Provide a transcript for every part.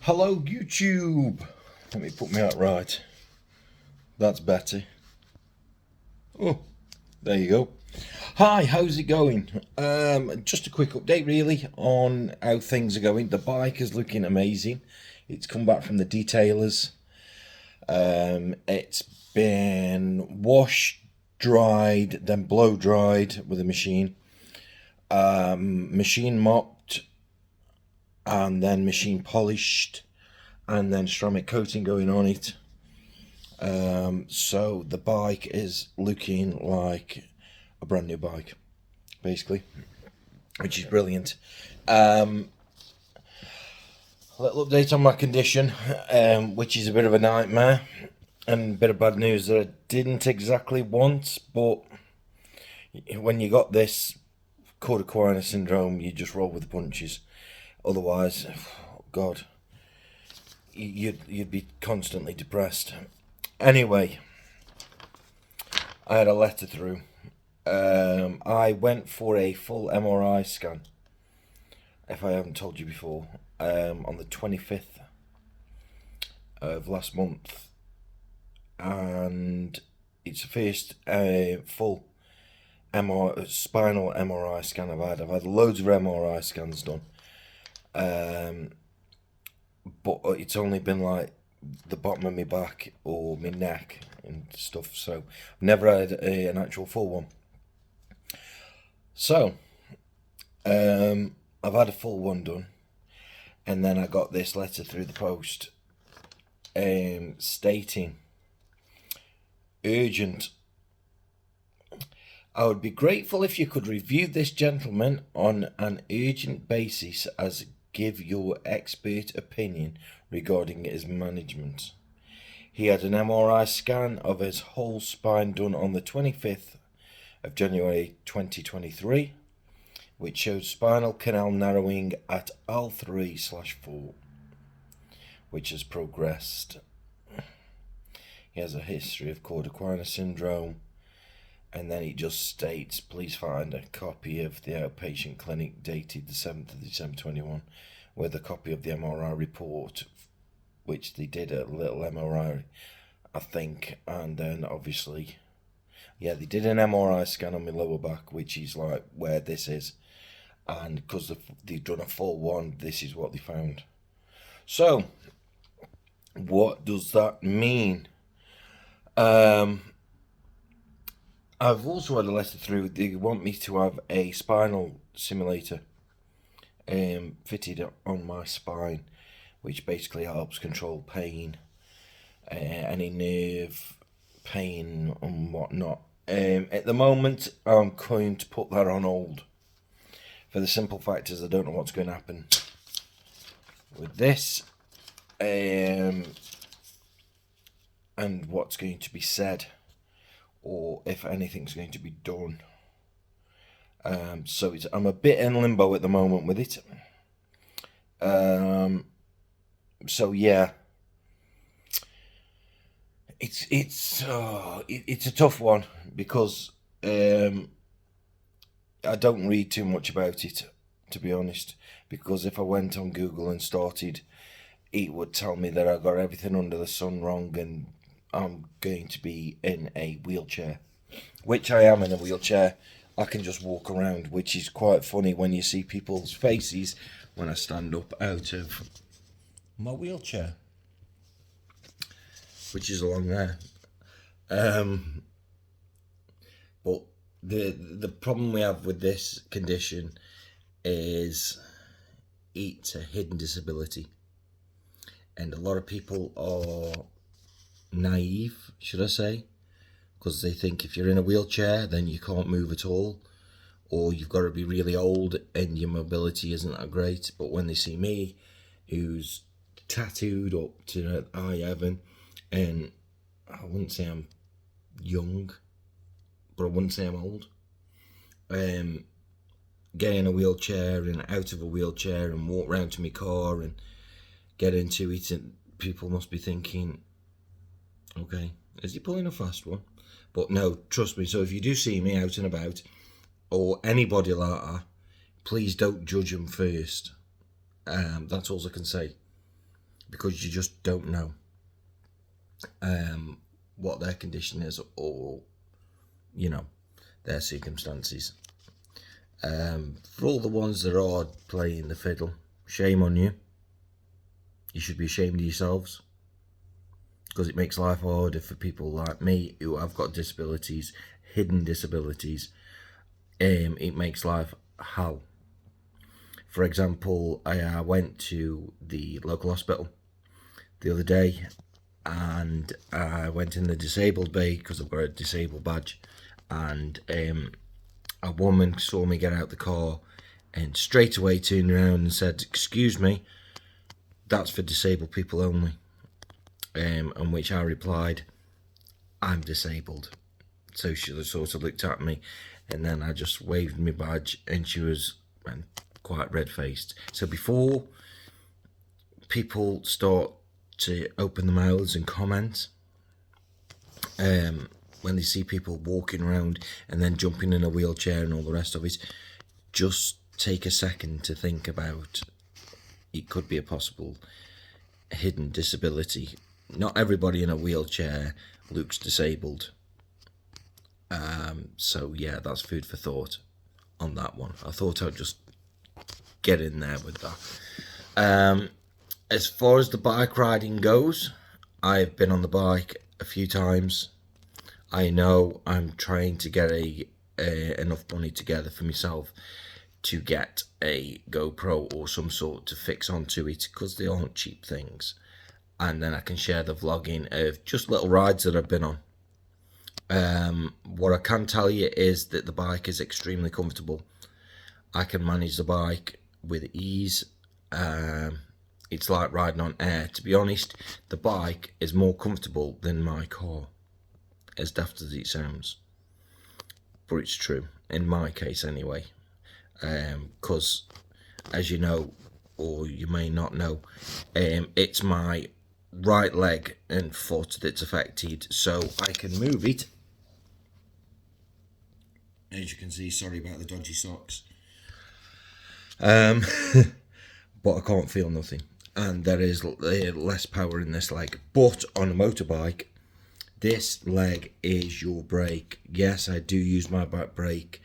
Hello YouTube. Let me put me out right. That's better. Oh, there you go. Hi, how's it going? Just a quick update really on how things are going. The bike is looking amazing. It's come back from the detailers. It's been washed, dried, then blow dried with a machine. Machine mopped and then machine polished and then ceramic coating going on it. So the bike is looking like a brand new bike, basically, which is brilliant. A little update on my condition, which is a bit of a nightmare and a bit of bad news that I didn't exactly want, but when you got this Cauda-Equina syndrome, you just roll with the punches. Otherwise, God, you'd be constantly depressed. Anyway, I had a letter through. I went for a full MRI scan, if I haven't told you before, on the 25th of last month, and it's the first full spinal MRI scan I've had. I've had loads of MRI scans done, but it's only been like the bottom of my back or my neck and stuff, so I've never had an actual full one. So I've had a full one done, and then I got this letter through the post stating urgent. I would be grateful if you could review this gentleman on an urgent basis as give your expert opinion regarding his management. He had an MRI scan of his whole spine done on the 25th of January 2023, which showed spinal canal narrowing at L3/4, which has progressed. He has a history of Cauda-Equina syndrome, and then it just states, please find a copy of the outpatient clinic dated the 7th of December 21 with a copy of the MRI report, which they did a little MRI, I think, and then obviously, yeah, they did an MRI scan on my lower back, which is like where this is, and because they've done a full one, this is what they found. So, what does that mean? I've also had a letter through. They want me to have a spinal simulator fitted on my spine, which basically helps control pain, any nerve pain and whatnot. At the moment, I'm going to put that on hold for the simple fact is I don't know what's going to happen with this, and what's going to be said, or if anything's going to be done. So I'm a bit in limbo at the moment with it. So yeah, it's a tough one because I don't read too much about it, to be honest. Because if I went on Google and started, it would tell me that I got everything under the sun wrong and I'm going to be in a wheelchair, which I am in a wheelchair. I can just walk around, which is quite funny when you see people's faces when I stand up out of my wheelchair, which is along there. But the problem we have with this condition is it's a hidden disability, and a lot of people are naive, should I say, because they think if you're in a wheelchair then you can't move at all, or you've got to be really old and your mobility isn't that great. But when they see me, who's tattooed up to eye heaven, and I wouldn't say I'm young, but I wouldn't say I'm old, get in a wheelchair and out of a wheelchair and walk round to my car and get into it, and people must be thinking, okay, is he pulling a fast one? But no, trust me. So if you do see me out and about, or anybody like that, please don't judge them first. That's all I can say. because you just don't know what their condition is, or their circumstances. For all the ones that are playing the fiddle, shame on you. You should be ashamed of yourselves, because it makes life harder for people like me who have got disabilities, hidden disabilities. It makes life hell. For example, I went to the local hospital the other day, and I went in the disabled bay because I've got a disabled badge, and a woman saw me get out the car and straight away turned around and said, "Excuse me, that's for disabled people only." On which I replied, "I'm disabled." So she sort of looked at me, and then I just waved my badge, and she was quite red-faced. So before people start to open their mouths and comment, when they see people walking around and then jumping in a wheelchair and all the rest of it, just take a second to think about it could be a possible hidden disability. Not everybody in a wheelchair looks disabled. So yeah, that's food for thought on that one. I thought I'd just get in there with that. As far as the bike riding goes, I've been on the bike a few times. I know I'm trying to get enough money together for myself to get a GoPro or some sort to fix onto it, because they aren't cheap things. And then I can share the vlogging of just little rides that I've been on. What I can tell you is that the bike is extremely comfortable. I can manage the bike with ease. It's like riding on air. To be honest, the bike is more comfortable than my car, as daft as it sounds. But it's true, in my case anyway. Because, as you know, or you may not know, it's my right leg and foot that's affected, so I can move it. As you can see, sorry about the dodgy socks. But I can't feel nothing, and there is less power in this leg. But on a motorbike, this leg is your brake. Yes, I do use my back brake,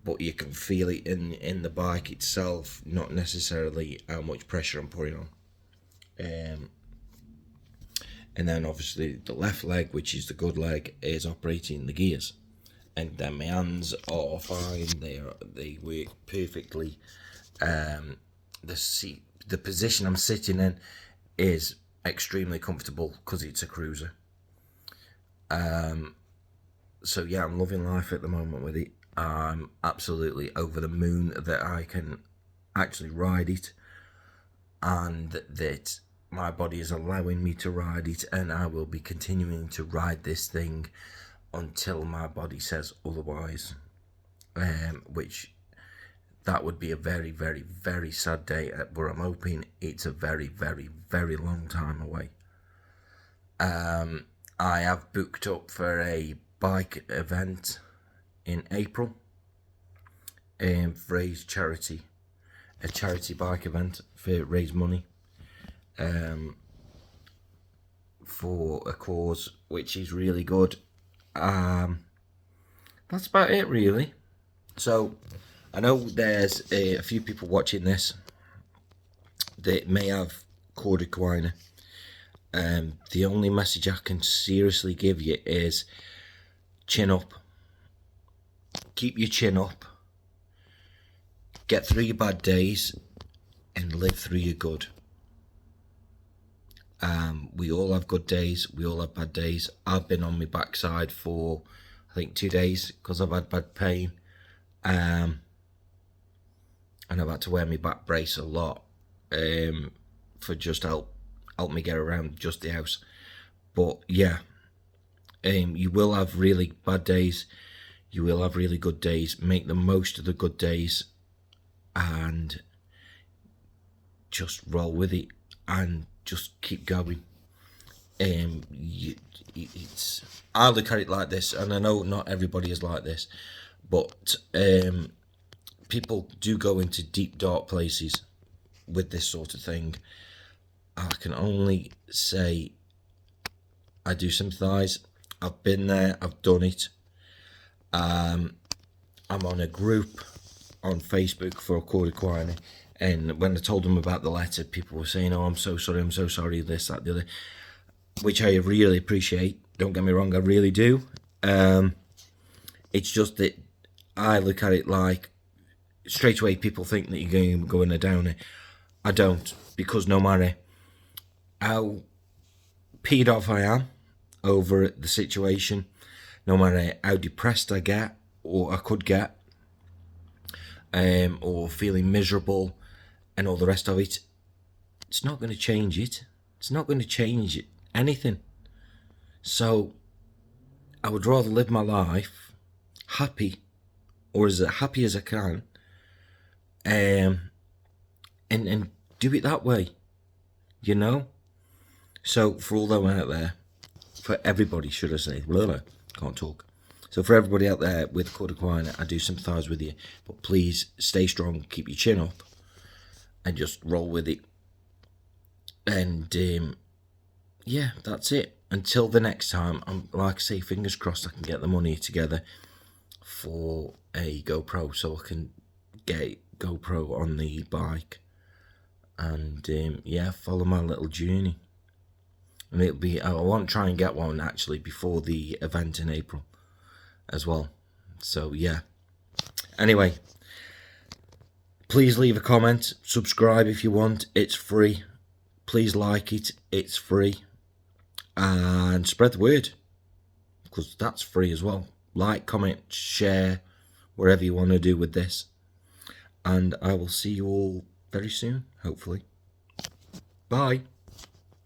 but you can feel it in the bike itself, not necessarily how much pressure I'm putting on. And then obviously the left leg, which is the good leg, is operating the gears. And then my hands are fine. They work perfectly. The position I'm sitting in is extremely comfortable because it's a cruiser. So yeah, I'm loving life at the moment with it. I'm absolutely over the moon that I can actually ride it, and that my body is allowing me to ride it, and I will be continuing to ride this thing until my body says otherwise, which that would be a very, very, very sad day, but I'm hoping it's a very, very, very long time away. I have booked up for a bike event in April, for a charity bike event for raise money for a cause which is really good. That's about it really. So I know there's a few people watching this that may have cord equina. The only message I can seriously give you is chin up. Keep your chin up. Get through your bad days and live through your good. We all have good days, we all have bad days. I've been on my backside for I think 2 days because I've had bad pain, and I've had to wear my back brace a lot for just help me get around just the house. But yeah, you will have really bad days, you will have really good days. Make the most of the good days and just roll with it and just keep going. I look at it like this, and I know not everybody is like this, but people do go into deep dark places with this sort of thing, I can only say I do sympathise. I've been there, I've done it. I'm on a group on Facebook for Recorded Quietly, and when I told them about the letter, people were saying, oh, I'm so sorry, this, that, the other, which I really appreciate. Don't get me wrong, I really do. It's just that I look at it like, straight away people think that you're going to go in a downer. I don't, because no matter how peed off I am over the situation, no matter how depressed I get, or I could get, or feeling miserable and all the rest of it, it's not going to change it. It's not going to change anything. So I would rather live my life happy, or as happy as I can, and do it that way, you know. So for all them out there, for everybody, should I say, can't talk. So for everybody out there with Recorded Quietly, I do sympathise with you, but please stay strong, keep your chin up, and just roll with it. And yeah, that's it. Until the next time, I'm like I say, fingers crossed I can get the money together for a GoPro, so I can get GoPro on the bike, and yeah, follow my little journey. And it'll be, I want to try and get one actually before the event in April as well. So yeah, anyway, please leave a comment, subscribe if you want, it's free. Please like it, it's free. And spread the word, because that's free as well. Like, comment, share, whatever you want to do with this. And I will see you all very soon, hopefully. Bye.